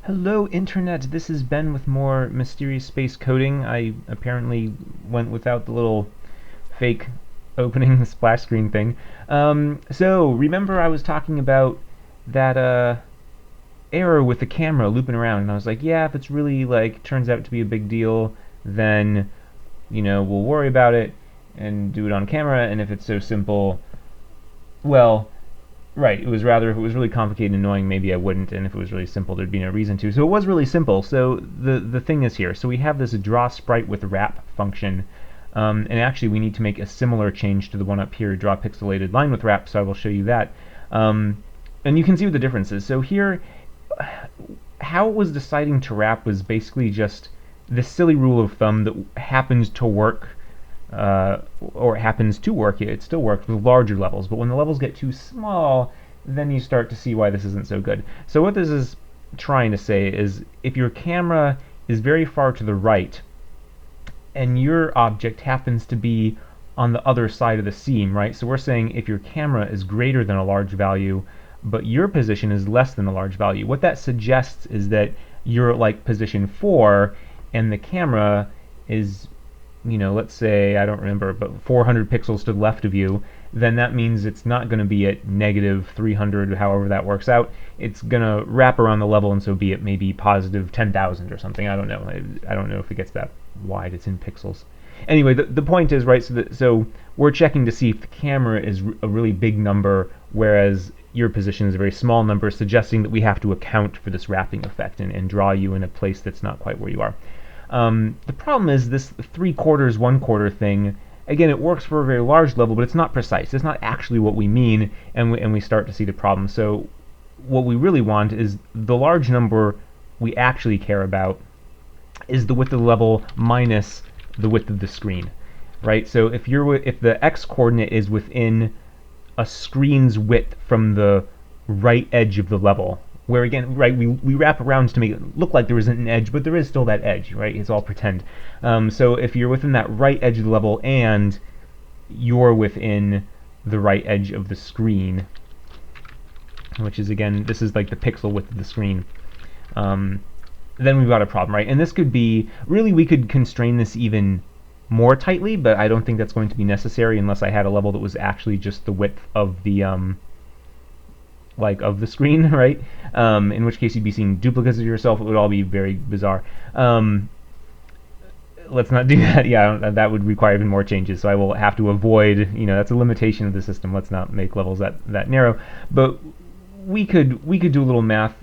Hello Internet, this is Ben with more Mysterious Space Coding. I apparently went without the little fake opening splash screen thing. So remember I was talking about that error with the camera looping around, and I was like, yeah, if it's really like turns out to be a big deal, then we'll worry about it and do it on camera, and if it's so simple, well, right, it was rather, if it was really complicated and annoying, maybe I wouldn't, and if it was really simple, there'd be no reason to. So it was really simple. So the thing is here. So we have this draw sprite with wrap function, and actually we need to make a similar change to the one up here, draw pixelated line with wrap, so I will show you that. And you can see what the difference is. So here, how it was deciding to wrap was basically just this silly rule of thumb that happens to work or it happens to work, it still works with larger levels, but when the levels get too small, then you start to see why this isn't so good. So what this is trying to say is if your camera is very far to the right and your object happens to be on the other side of the seam, right? So we're saying if your camera is greater than a large value, but your position is less than a large value, what that suggests is that you're at like position 4 and the camera is, let's say, I don't remember, but 400 pixels to the left of you, then that means it's not going to be at negative 300, however that works out. It's going to wrap around the level, and so be it maybe positive 10,000 or something. I don't know. I don't know if it gets that wide. It's in pixels. Anyway, the point is, right, so we're checking to see if the camera is a really big number, whereas your position is a very small number, suggesting that we have to account for this wrapping effect and draw you in a place that's not quite where you are. The problem is this 3/4, 1/4 thing. Again, it works for a very large level, but it's not precise. It's not actually what we mean, and we start to see the problem. So what we really want is the large number we actually care about is the width of the level minus the width of the screen, right? So if the x coordinate is within a screen's width from the right edge of the level, where again, right, we wrap around to make it look like there isn't an edge, but there is still that edge, right? It's all pretend. So if you're within that right edge of the level and you're within the right edge of the screen, which is, again, this is like the pixel width of the screen, then we've got a problem, right? And this could be, really, we could constrain this even more tightly, but I don't think that's going to be necessary unless I had a level that was actually just the width of the of the screen, right? In which case you'd be seeing duplicates of yourself. It would all be very bizarre. Let's not do that. Yeah, that would require even more changes. So I will have to avoid. That's a limitation of the system. Let's not make levels that narrow. But we could do a little math,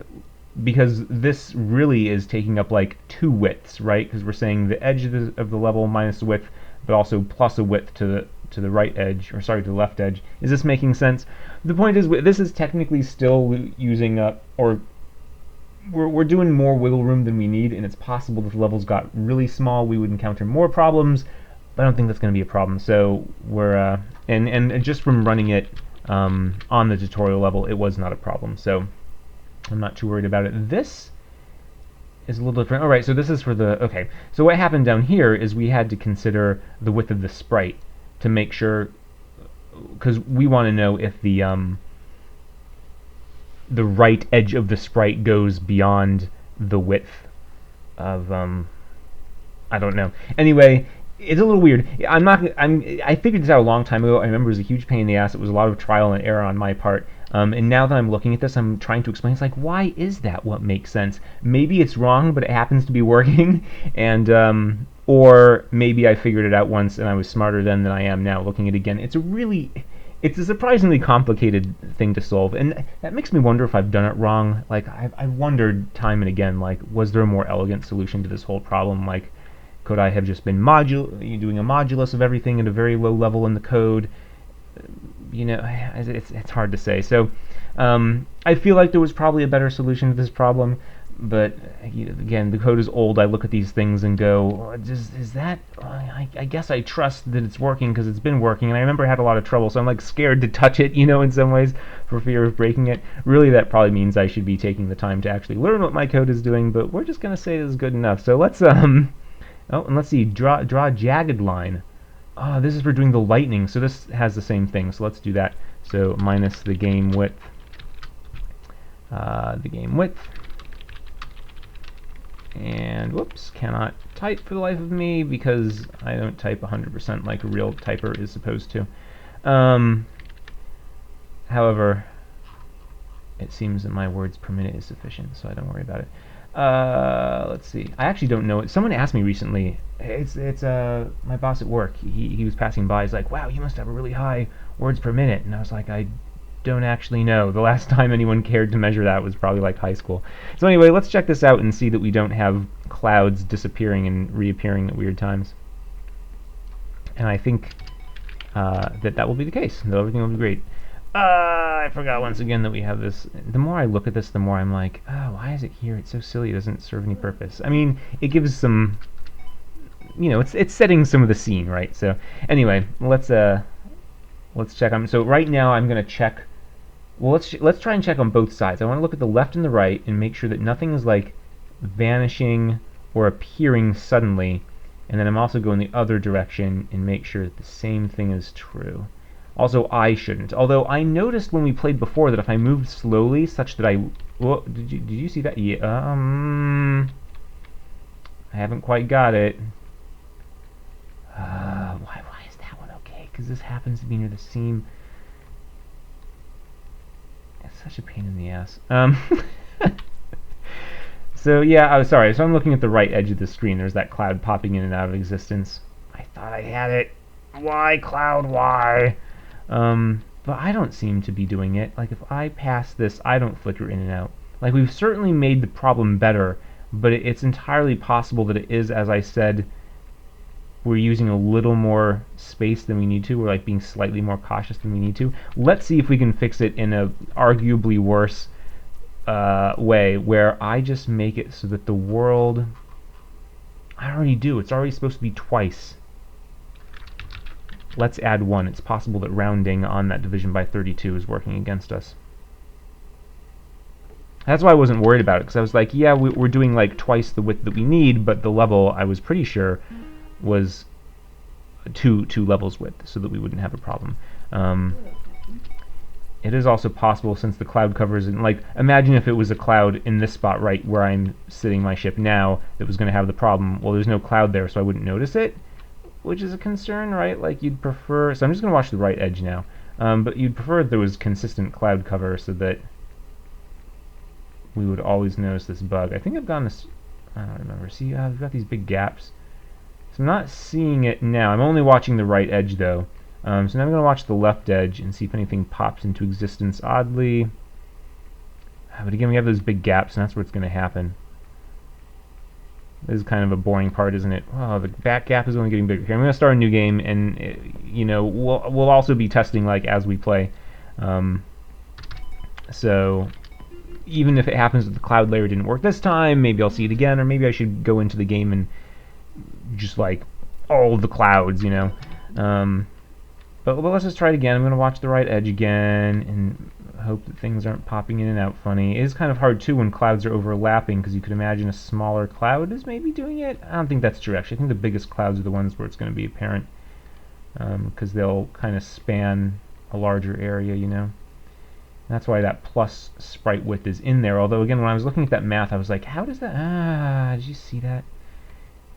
because this really is taking up like two widths, right? Because we're saying the edge of the level minus the width, but also plus a width to the right edge, or sorry, to the left edge. Is this making sense? The point is, this is technically still using up, or we're doing more wiggle room than we need, and it's possible if the levels got really small, we would encounter more problems, but I don't think that's going to be a problem. So we're, and just from running it on the tutorial level, it was not a problem. So I'm not too worried about it. This is a little different. All right, so this is for the, okay. So what happened down here is we had to consider the width of the sprite to make sure, because we want to know if the right edge of the sprite goes beyond the width of I don't know. Anyway, it's a little weird. I figured this out a long time ago. I remember it was a huge pain in the ass. It was a lot of trial and error on my part. And now that I'm looking at this, I'm trying to explain. It's like, why is that what makes sense? Maybe it's wrong, but it happens to be working. And or maybe I figured it out once and I was smarter then than I am now looking at it again. It's a surprisingly complicated thing to solve, and that makes me wonder if I've done it wrong. Like, I've wondered time and again, like, was there a more elegant solution to this whole problem? Like, could I have just been doing a modulus of everything at a very low level in the code? It's hard to say. So I feel like there was probably a better solution to this problem, but again, the code is old. I look at these things and go, is that, I guess I trust that it's working because it's been working, and I remember I had a lot of trouble, so I'm like scared to touch it, in some ways, for fear of breaking it. Really, that probably means I should be taking the time to actually learn what my code is doing, but we're just going to say this is good enough. So let's, and let's see, draw a jagged line. This is for doing the lightning, so this has the same thing, so let's do that. So minus the game width, And whoops, cannot type for the life of me because I don't type 100% like a real typer is supposed to. However, it seems that my words per minute is sufficient, so I don't worry about it. Let's see. I actually don't know it. Someone asked me recently. It's my boss at work. He was passing by. He's like, "Wow, you must have a really high words per minute." And I was like, "I don't actually know. The last time anyone cared to measure that was probably like high school." So anyway, let's check this out and see that we don't have clouds disappearing and reappearing at weird times. And I think that will be the case. That everything will be great. I forgot once again that we have this. The more I look at this, the more I'm like, oh, why is it here? It's so silly. It doesn't serve any purpose. I mean, it gives some, it's setting some of the scene, right? So anyway, let's check on. So right now I'm gonna check. Well, let's try and check on both sides. I want to look at the left and the right and make sure that nothing is like vanishing or appearing suddenly. And then I'm also going the other direction and make sure that the same thing is true. Also, I shouldn't. Although I noticed when we played before that if I moved slowly, such that I... Whoa, did you see that? Yeah, I haven't quite got it. Why is that one okay? Because this happens to be near the seam. It's such a pain in the ass. So yeah, I was sorry. So I'm looking at the right edge of the screen. There's that cloud popping in and out of existence. I thought I had it. Why, cloud, why? But I don't seem to be doing it. Like, if I pass this, I don't flicker in and out. Like, we've certainly made the problem better, but it's entirely possible that it is, as I said, we're using a little more space than we need to. We're, like, being slightly more cautious than we need to. Let's see if we can fix it in a arguably worse way, where I just make it so that the world... I already do. It's already supposed to be twice. Let's add 1. It's possible that rounding on that division by 32 is working against us. That's why I wasn't worried about it, because I was like, yeah, we're doing like twice the width that we need, but the level, I was pretty sure, was two levels width, so that we wouldn't have a problem. It is also possible, since the cloud covers, and like, imagine if it was a cloud in this spot right where I'm sitting my ship now that was going to have the problem. Well, there's no cloud there, so I wouldn't notice it, which is a concern, right? Like, you'd prefer... So I'm just going to watch the right edge now. But you'd prefer if there was consistent cloud cover so that we would always notice this bug. I think I've gone this... I don't remember. See, I've got these big gaps. So I'm not seeing it now. I'm only watching the right edge, though. So now I'm going to watch the left edge and see if anything pops into existence oddly. But again, we have those big gaps, and that's where it's going to happen. This is kind of a boring part, isn't it? Oh, the back gap is only getting bigger. Here, I'm going to start a new game, and we'll also be testing like as we play. So even if it happens that the cloud layer didn't work this time, maybe I'll see it again, or maybe I should go into the game and just like all of the clouds, But let's just try it again. I'm going to watch the right edge again and hope that things aren't popping in and out funny. It is kind of hard too when clouds are overlapping, because you could imagine a smaller cloud is maybe doing it. I don't think that's true, actually. I think the biggest clouds are the ones where it's going to be apparent, because they'll kind of span a larger area, That's why that plus sprite width is in there. Although, again, when I was looking at that math, I was like, how does that... did you see that?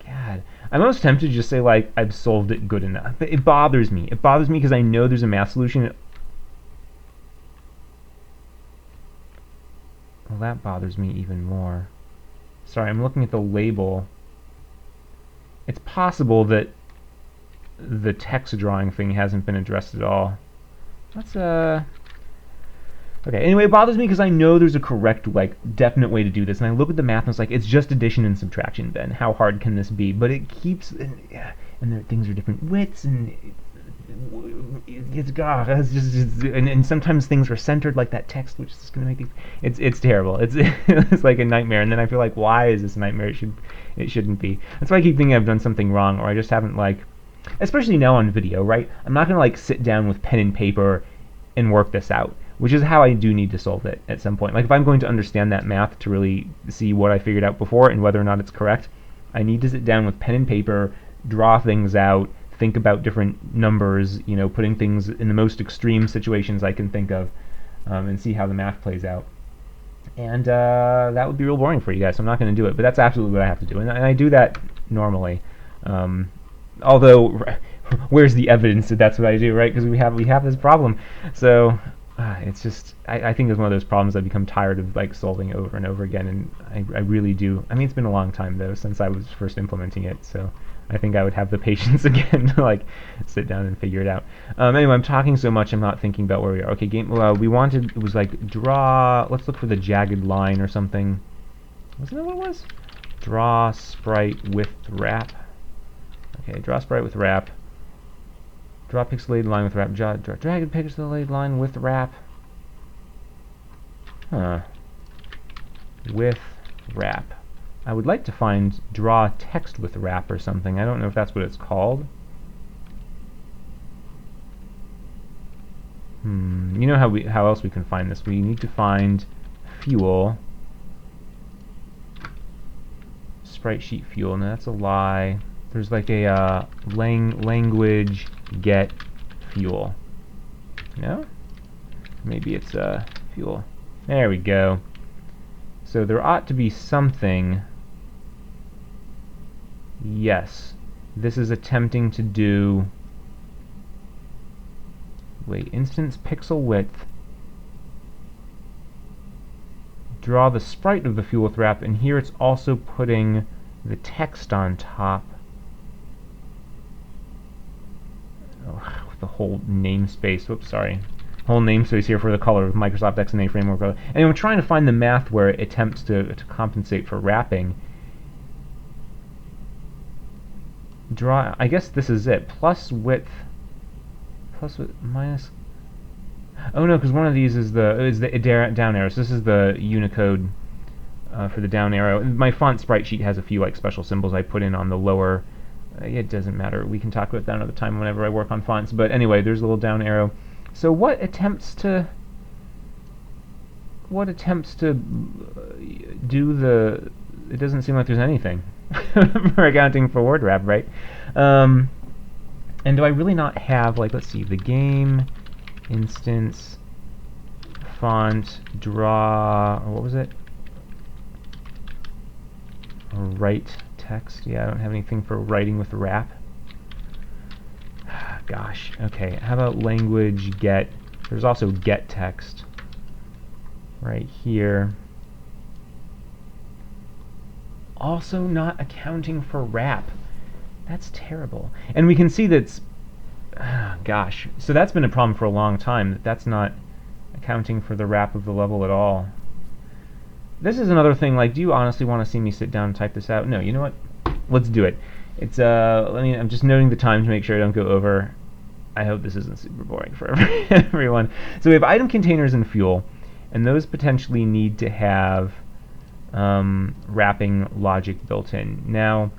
God. I'm almost tempted to just say, like, I've solved it good enough. But it bothers me. It bothers me because I know there's a math solution. Well, that bothers me even more. Sorry, I'm looking at the label. It's possible that the text drawing thing hasn't been addressed at all. Let's, Okay, anyway, it bothers me because I know there's a correct, like, definite way to do this. And I look at the math and it's like, it's just addition and subtraction, Ben. How hard can this be? But it keeps... And things are different widths, and... It's just and sometimes things are centered like that text, which is just gonna make it. It's terrible. It's like a nightmare, and then I feel like, why is this a nightmare? It shouldn't be. That's why I keep thinking I've done something wrong, or I just haven't, like, especially now on video, right? I'm not gonna like sit down with pen and paper and work this out, which is how I do need to solve it at some point. Like, if I'm going to understand that math to really see what I figured out before and whether or not it's correct, I need to sit down with pen and paper, draw things out, think about different numbers, putting things in the most extreme situations I can think of, and see how the math plays out. And that would be real boring for you guys, so I'm not going to do it. But that's absolutely what I have to do, and I do that normally. Um, although, where's the evidence that that's what I do, right? Because we have this problem. So it's just I think it's one of those problems I've become tired of like solving over and over again, and I really do. I mean, it's been a long time though since I was first implementing it, so I think I would have the patience again to like sit down and figure it out. Anyway, I'm talking so much I'm not thinking about where we are. Okay, game. We wanted, it was like draw. Let's look for the jagged line or something. Wasn't that what it was? Draw sprite with wrap. Okay, draw sprite with wrap. Draw pixelated line with wrap. Draw jagged pixelated line with wrap. Huh. With wrap. I would like to find draw text with wrap or something. I don't know if that's what it's called. You know how else we can find this? We need to find fuel. Sprite sheet fuel. No, that's a lie. There's like a language get fuel. No? Maybe it's fuel. There we go. So there ought to be something. Yes. This is attempting to do... Wait, instance pixel width. Draw the sprite of the fuel with wrap, and here it's also putting the text on top. Oh, with the whole namespace. Whoops, sorry. Whole namespace here for the color of Microsoft XNA framework color. And I'm trying to find the math where it attempts to compensate for wrapping. Draw, I guess this is it. Plus width minus. Oh no, because one of these is the down arrow. So this is the Unicode for the down arrow. My font sprite sheet has a few like special symbols I put in on the lower. It doesn't matter. We can talk about that another time whenever I work on fonts. But anyway, there's a little down arrow. So what attempts to do the? It doesn't seem like there's anything for accounting for word wrap, right? And do I really not have, like, let's see, the game instance font draw, or what was it? Write text. Yeah, I don't have anything for writing with wrap. Gosh. Okay, how about language get? There's also get text right here. Also not accounting for wrap. That's terrible. And we can see that's, gosh, so that's been a problem for a long time, that's not accounting for the wrap of the level at all. This is another thing, like, do you honestly want to see me sit down and type this out? No, you know what? Let's do it. It's, I'm just noting the time to make sure I don't go over. I hope this isn't super boring for everyone. So we have item containers and fuel, and those potentially need to have wrapping logic built in. Now,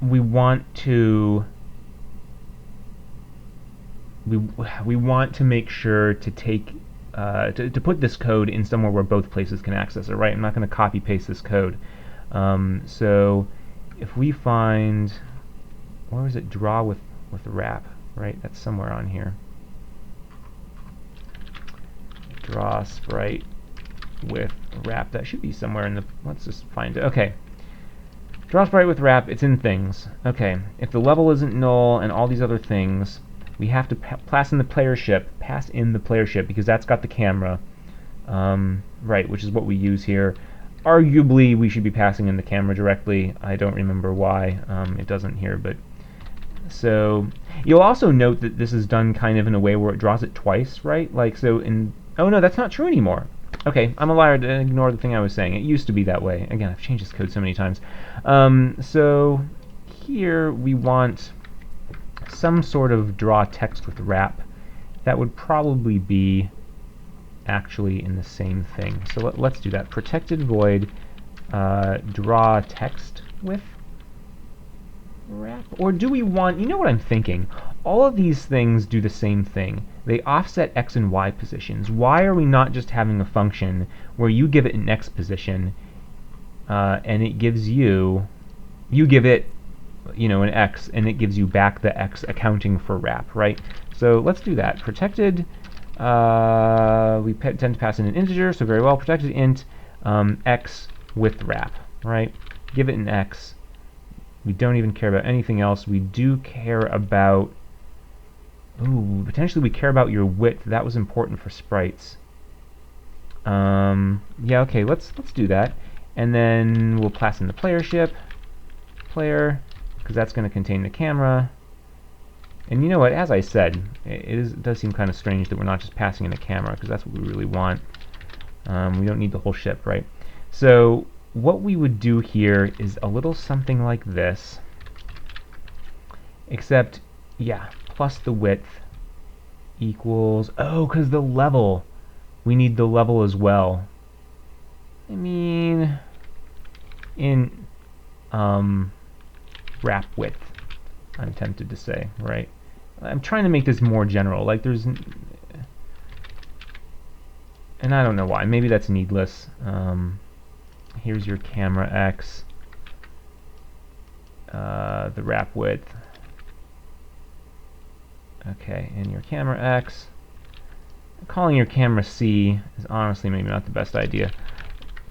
we want to make sure to take to put this code in somewhere where both places can access it, right? I'm not going to copy paste this code. So if we find, where is it? Draw with wrap, right? That's somewhere on here. Draw sprite with wrap. That should be somewhere in the. Let's just find it. Okay. Draw sprite with wrap, it's in things. Okay, if the level isn't null and all these other things, we have to pass in the playership because that's got the camera, right, which is what we use here. Arguably, we should be passing in the camera directly. I don't remember why it doesn't here, but so you'll also note that this is done kind of in a way where it draws it twice, right? Like so in. Oh no, that's not true anymore. Okay, I'm a liar. Ignore the thing I was saying. It used to be that way. Again, I've changed this code so many times. So here we want some sort of draw text with wrap. That would probably be actually in the same thing. So let's do that. Protected void draw text with wrap. Or do we want, you know what I'm thinking? All of these things do the same thing. They offset x and y positions. Why are we not just having a function where you give it an x position and it gives you give it, you know, an x and it gives you back the x accounting for wrap, right? So let's do that. Protected We tend to pass in an integer, so very well protected int x with wrap, right? Give it an x. We don't even care about anything else. We do care about, potentially we care about your width. That was important for sprites. Yeah, okay, let's do that. And then we'll pass in the player ship, player, because that's going to contain the camera. And you know what, as I said, it does seem kind of strange that we're not just passing in a camera, because that's what we really want. We don't need the whole ship, right? So what we would do here is a little something like this, except, yeah, plus the width equals, because the level, we need the level as well. I mean, in wrap width, I'm tempted to say, right? I'm trying to make this more general, like there's, and I don't know why, maybe that's needless. Here's your camera X, the wrap width, okay, and your camera X. Calling your camera C is honestly maybe not the best idea.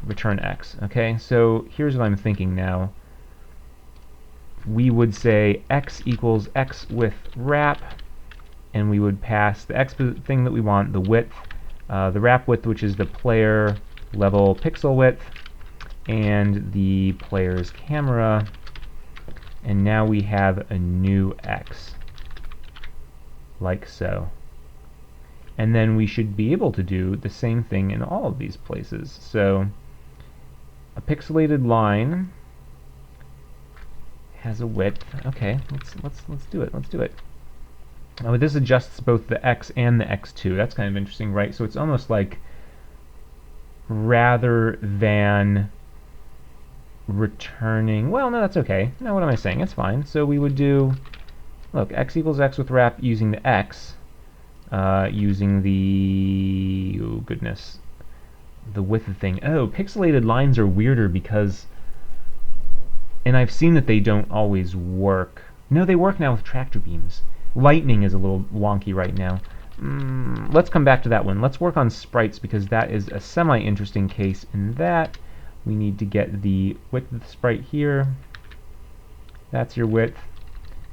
Return X, okay? So here's what I'm thinking now. We would say X equals X with wrap, and we would pass the X thing that we want, the width, the wrap width, which is the player level pixel width, and the player's camera, and now we have a new X, like so. And then we should be able to do the same thing in all of these places. So a pixelated line has a width. Okay, let's do it. Let's do it. Now this adjusts both the x and the x2. That's kind of interesting, right? So it's almost like rather than returning. Well, no, that's okay. No, what am I saying? It's fine. So we would do, look, x equals x with wrap using the x. Using the, oh goodness, the width thing. Oh, pixelated lines are weirder because, and I've seen that they don't always work. No, they work now with tractor beams. Lightning is a little wonky right now. Let's come back to that one. Let's work on sprites because that is a semi-interesting case. In that, we need to get the width of the sprite here. That's your width.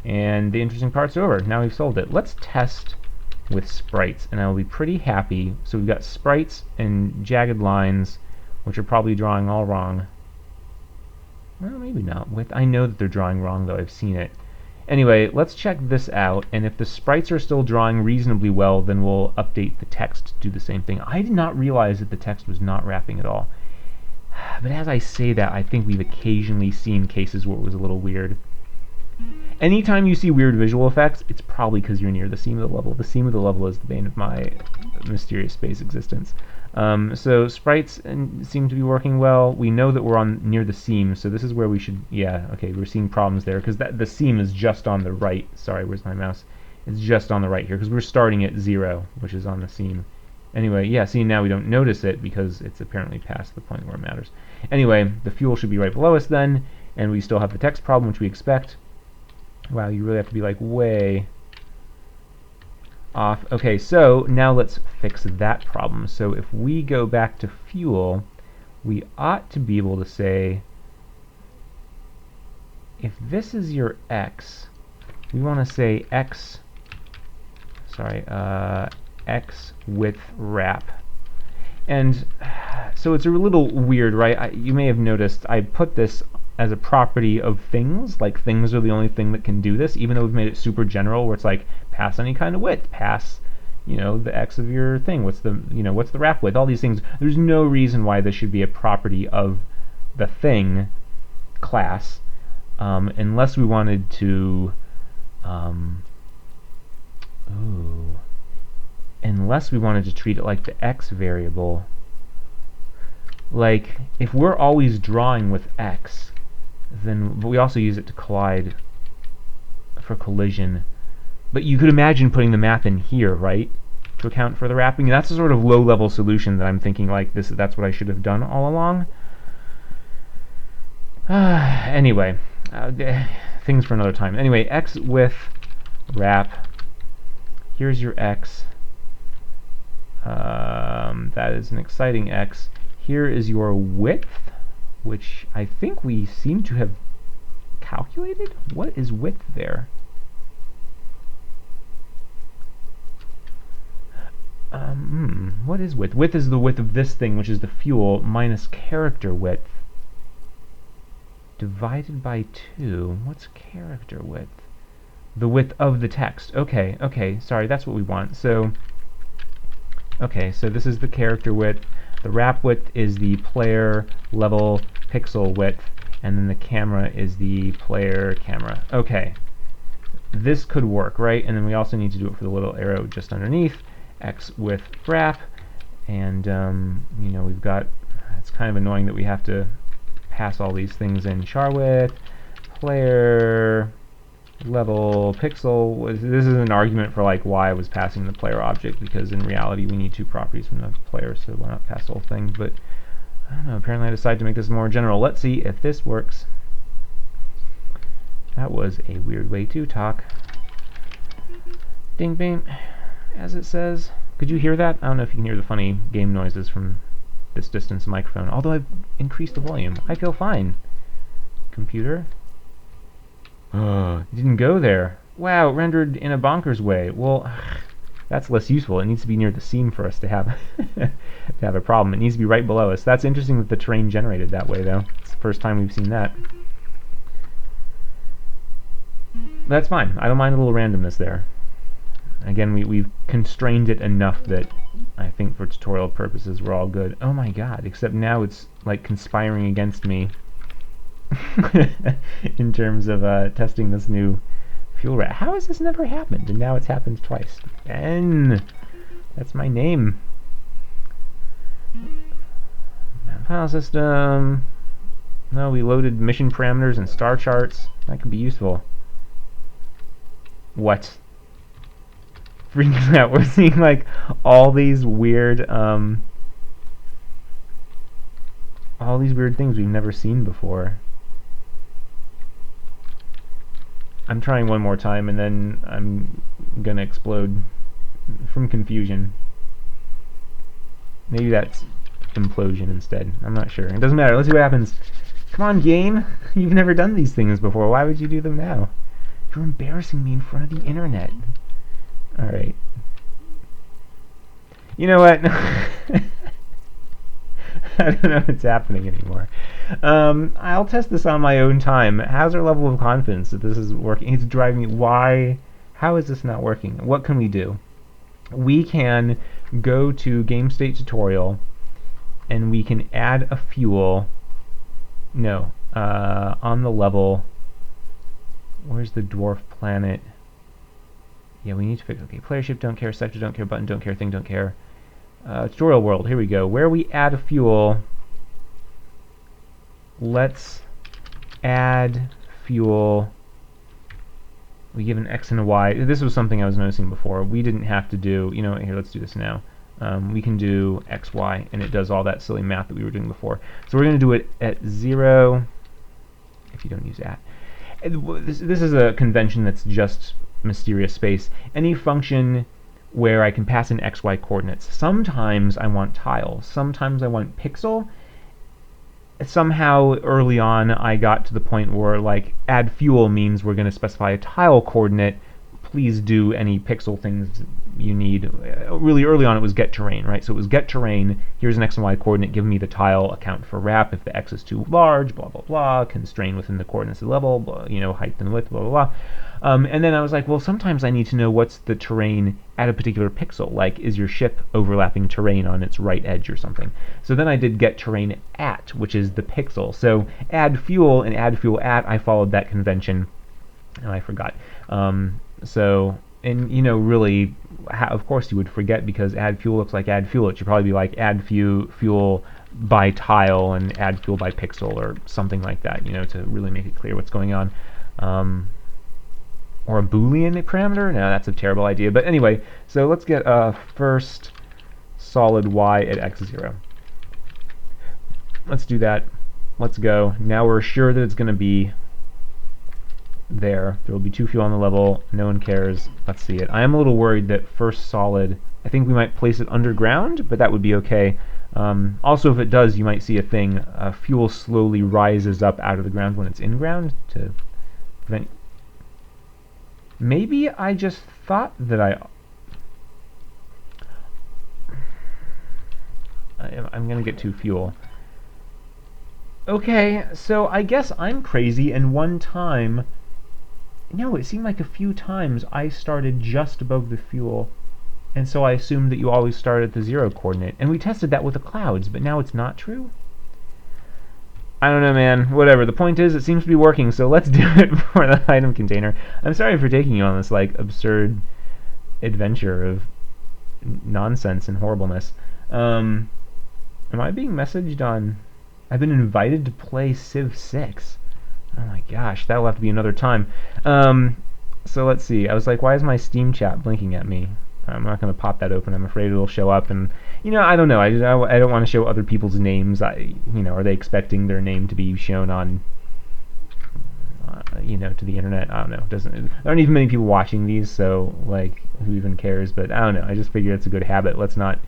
And the interesting part's over. Now we've solved it. Let's test with sprites, and I'll be pretty happy. So we've got sprites and jagged lines, which are probably drawing all wrong. Well, maybe not. I know that they're drawing wrong, though. I've seen it. Anyway, let's check this out, and if the sprites are still drawing reasonably well, then we'll update the text to do the same thing. I did not realize that the text was not wrapping at all. But as I say that, I think we've occasionally seen cases where it was a little weird. Anytime you see weird visual effects, it's probably because you're near the seam of the level. The seam of the level is the bane of my mysterious space existence. So sprites seem to be working well. We know that we're on near the seam, so this is where we should, yeah, okay, we're seeing problems there, because the seam is just on the right. Sorry, where's my mouse? It's just on the right here, because we're starting at 0, which is on the seam. Anyway, yeah, see, now we don't notice it, because it's apparently past the point where it matters. Anyway, the fuel should be right below us then, and we still have the text problem, which we expect. Wow, you really have to be like way off. Okay, so now let's fix that problem. So if we go back to fuel, we ought to be able to say, if this is your x, we want to say x, sorry, x with wrap. And so it's a little weird, right? You may have noticed I put this as a property of things, like things are the only thing that can do this, even though we've made it super general, where it's like pass any kind of width, pass, you know, the x of your thing, what's the, you know, what's the wrap width, all these things. There's no reason why this should be a property of the thing class, unless we wanted to, unless we wanted to treat it like the x variable. Like, if we're always drawing with x, then we also use it to collide for collision. But you could imagine putting the math in here, right, to account for the wrapping. That's a sort of low-level solution that I'm thinking like this. That's what I should have done all along. Anyway, things for another time. Anyway, x with wrap. Here's your x. That is an exciting X. Here is your width, which I think we seem to have calculated. What is width there? What is width? Width is the width of this thing, which is the fuel, minus character width. Divided by 2. What's character width? The width of the text. Okay, okay, sorry, that's what we want. So, okay, so this is the character width. The wrap width is the player level pixel width, and then the camera is the player camera. Okay, this could work, right? And then we also need to do it for the little arrow just underneath. X with wrap, and you know, we've got, it's kind of annoying that we have to pass all these things in. Char width, player level pixel. This is an argument for like why I was passing the player object, because in reality we need 2 properties from the player, so why not pass the whole thing? But I don't know, apparently I decided to make this more general. Let's see if this works. That was a weird way to talk. Ding bing, as it says. Could you hear that? I don't know if you can hear the funny game noises from this distance microphone, although I've increased the volume. I feel fine. Computer. It didn't go there. Wow, it rendered in a bonkers way. Well, that's less useful. It needs to be near the seam for us to have to have a problem. It needs to be right below us. That's interesting that the terrain generated that way, though. It's the first time we've seen that. That's fine. I don't mind a little randomness there. Again, we've constrained it enough that I think for tutorial purposes we're all good. Oh my god, except now it's like conspiring against me in terms of testing this new fuel rat. How has this never happened? And now it's happened twice. Ben! That's my name. File system. No, we loaded mission parameters and star charts. That could be useful. What? Freaking out. We're seeing like all these weird things we've never seen before. I'm trying one more time and then I'm gonna explode from confusion. Maybe that's implosion instead. I'm not sure. It doesn't matter. Let's see what happens. Come on, game. You've never done these things before. Why would you do them now? You're embarrassing me in front of the internet. Alright. You know what? I don't know what's happening anymore. I'll test this on my own time. How's our level of confidence that this is working? It's driving me. Why? How is this not working? What can we do? We can go to game state tutorial and we can add a fuel. No. On the level. Where's the dwarf planet? Yeah, we need to fix. Okay, player ship don't care, sector don't care, button don't care, thing don't care. Tutorial world, here we go. Where we add a fuel, let's add fuel. We give an X and a Y. This was something I was noticing before. We didn't have to do, you know, here, let's do this now. We can do X, Y, and it does all that silly math that we were doing before. So we're going to do it at 0, if you don't use at. This is a convention that's just mysterious space. Any function where I can pass in XY coordinates. Sometimes I want tile, sometimes I want pixel. Somehow early on I got to the point where like add fuel means we're going to specify a tile coordinate. Please do any pixel things you need. Really early on it was get terrain, right? So it was get terrain, here's an X and Y coordinate, give me the tile, account for wrap if the X is too large, blah blah blah, constrain within the coordinates of the level, blah, you know, height and width, blah blah blah. And then I was like, well, sometimes I need to know what's the terrain at a particular pixel. Like, is your ship overlapping terrain on its right edge or something? So then I did get terrain at, which is the pixel. So add fuel and add fuel at, I followed that convention, and I forgot. And you know, really, of course you would forget because add fuel looks like add fuel. It should probably be like add fuel by tile and add fuel by pixel or something like that, you know, to really make it clear what's going on. Or a Boolean parameter? No, that's a terrible idea. But anyway, so let's get a first solid y at x0. Let's do that. Let's go. Now we're sure that it's going to be there. There will be 2 fuel on the level. No one cares. Let's see it. I am a little worried that first solid I think we might place it underground, but that would be okay. Also, if it does, you might see a thing. Fuel slowly rises up out of the ground when it's in ground to prevent. Maybe I just thought that I'm gonna get to fuel. Okay, so I guess I'm crazy, and one time... No, it seemed like a few times I started just above the fuel, and so I assumed that you always start at the 0 coordinate. And we tested that with the clouds, but now it's not true? I don't know, man. Whatever. The point is, it seems to be working, so let's do it for the item container. I'm sorry for taking you on this, like, absurd adventure of nonsense and horribleness. Am I being messaged on... I've been invited to play Civ 6. Oh my gosh, that'll have to be another time. So let's see. I was like, why is my Steam chat blinking at me? I'm not going to pop that open. I'm afraid it'll show up. And, I don't know. I don't want to show other people's names. Are they expecting their name to be shown on, to the internet? I don't know. There aren't even many people watching these, so, like, who even cares? But I don't know. I just figure it's a good habit. Let's not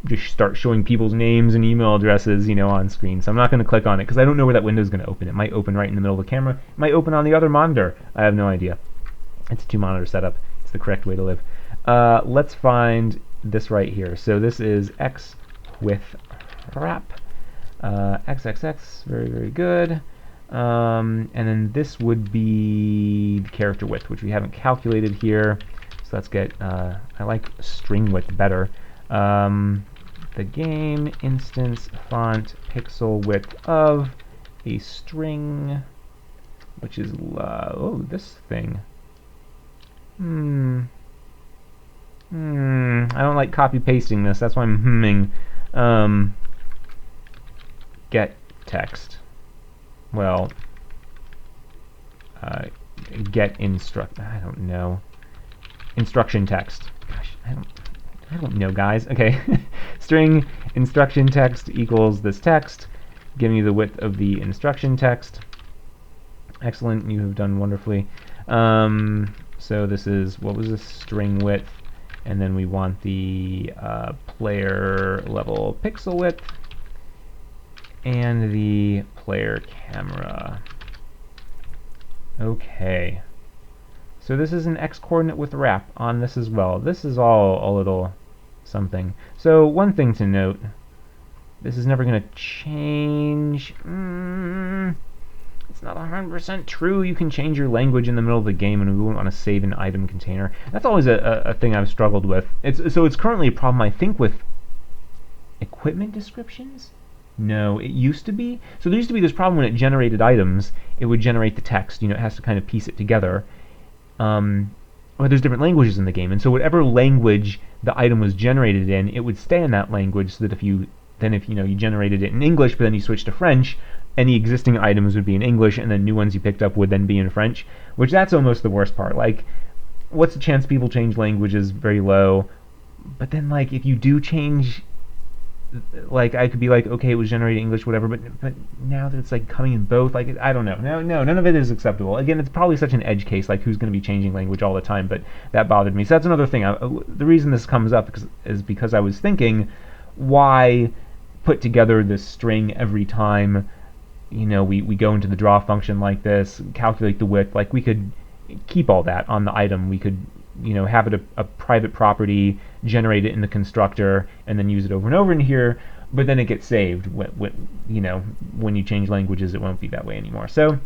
just start showing people's names and email addresses, on screen. So I'm not going to click on it because I don't know where that window is going to open. It might open right in the middle of the camera. It might open on the other monitor. I have no idea. It's a 2-monitor setup. It's the correct way to live. Let's find this right here. So this is X with wrap. XXX, very, very good. And then this would be the character width, which we haven't calculated here. So let's get, I like string width better. The game instance font pixel width of a string, which is, this thing. I don't like copy pasting this, that's why I'm humming. Get text. Well, get I don't know. Instruction text. Gosh, I don't know, guys. Okay. String instruction text equals this text. Give me the width of the instruction text. Excellent. You have done wonderfully. So this is, what was this? String width. And then we want the player level pixel width. And the player camera. Okay. So this is an X coordinate with wrap on this as well. This is all a little something. So one thing to note, this is never going to change. It's not 100% true. You can change your language in the middle of the game, and we wouldn't want to save an item container. That's always a thing I've struggled with. It's currently a problem, I think, with equipment descriptions? No, it used to be. So there used to be this problem when it generated items. It would generate the text. It has to kind of piece it together. Well, there's different languages in the game, and so whatever language the item was generated in, it would stay in that language, so that if you generated it in English, but then you switched to French, any existing items would be in English, and then new ones you picked up would then be in French, which that's almost the worst part. Like, what's the chance people change languages? Very low. But then, like, if you do change, like, I could be like, okay, it was generated English, whatever, but now that it's, like, coming in both, like, I don't know. No, none of it is acceptable. Again, it's probably such an edge case, like, who's going to be changing language all the time, but that bothered me. So that's another thing. The reason this comes up is because I was thinking, why put together this string every time, we go into the draw function like this, calculate the width. Like, we could keep all that on the item. We could, have it a private property, generate it in the constructor, and then use it over and over in here, but then it gets saved. When you change languages, it won't be that way anymore. So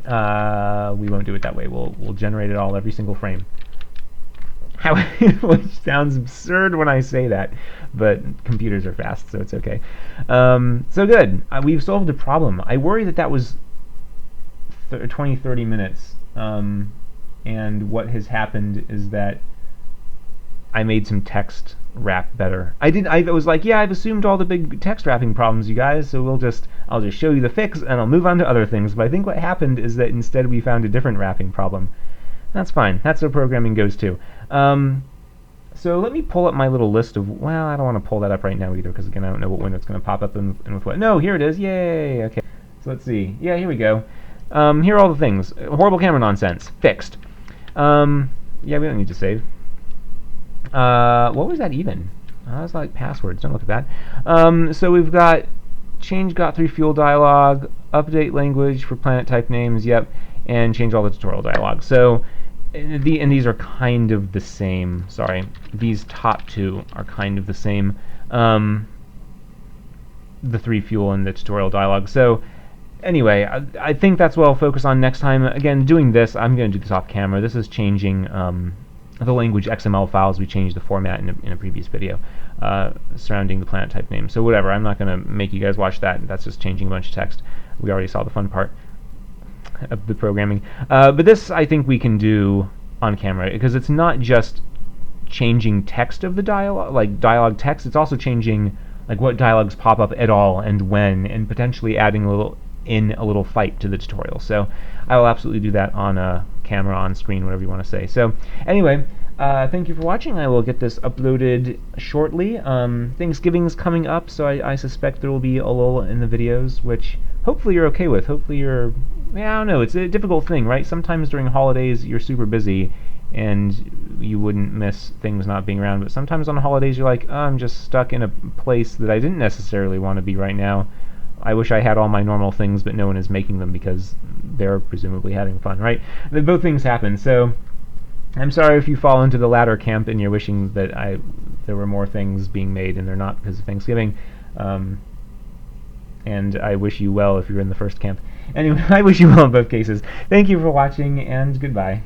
we won't do it that way. We'll generate it all every single frame. Which sounds absurd when I say that, but computers are fast, so it's okay. So good. We've solved a problem. I worry that was 20-30 minutes, and what has happened is that I made some text wrap better. I was like, yeah, I've assumed all the big text wrapping problems, you guys, so I'll just show you the fix, and I'll move on to other things. But I think what happened is that instead we found a different wrapping problem. That's fine. That's where programming goes too. So let me pull up my little list of... Well, I don't want to pull that up right now either, because again, I don't know what window it's going to pop up and with what. No, here it is. Yay! Okay. So let's see. Yeah, here we go. Here are all the things. Horrible camera nonsense. Fixed. Yeah, we don't need to save. What was that even? I was like passwords. Don't look at that. So we've got change got3 fuel dialog, update language for planet type names. Yep, and change all the tutorial dialog. So and these are kind of the same. Sorry, these top two are kind of the same. The 3 fuel and the tutorial dialog. So anyway, I think that's what I'll focus on next time. Again, doing this, I'm going to do this off camera. This is changing the language XML files. We changed the format in a previous video surrounding the planet type name. So whatever, I'm not going to make you guys watch that. That's just changing a bunch of text. We already saw the fun part of the programming. But this, I think we can do on camera, because it's not just changing text of the dialogue, like dialogue text. It's also changing like what dialogues pop up at all and when, and potentially adding a little fight to the tutorial. So I will absolutely do that on a camera, on screen, whatever you want to say. So anyway, thank you for watching. I will get this uploaded shortly. Thanksgiving's coming up, so I suspect there will be a lull in the videos, which hopefully you're okay with. Hopefully you're, yeah, I don't know, it's a difficult thing, right? Sometimes during holidays you're super busy and you wouldn't miss things not being around, but sometimes on holidays you're like, oh, I'm just stuck in a place that I didn't necessarily want to be right now. I wish I had all my normal things, but no one is making them because they're presumably having fun, right? Both things happen, so I'm sorry if you fall into the latter camp and you're wishing that there were more things being made and they're not because of Thanksgiving. And I wish you well if you're in the first camp. Anyway, I wish you well in both cases. Thank you for watching, and goodbye.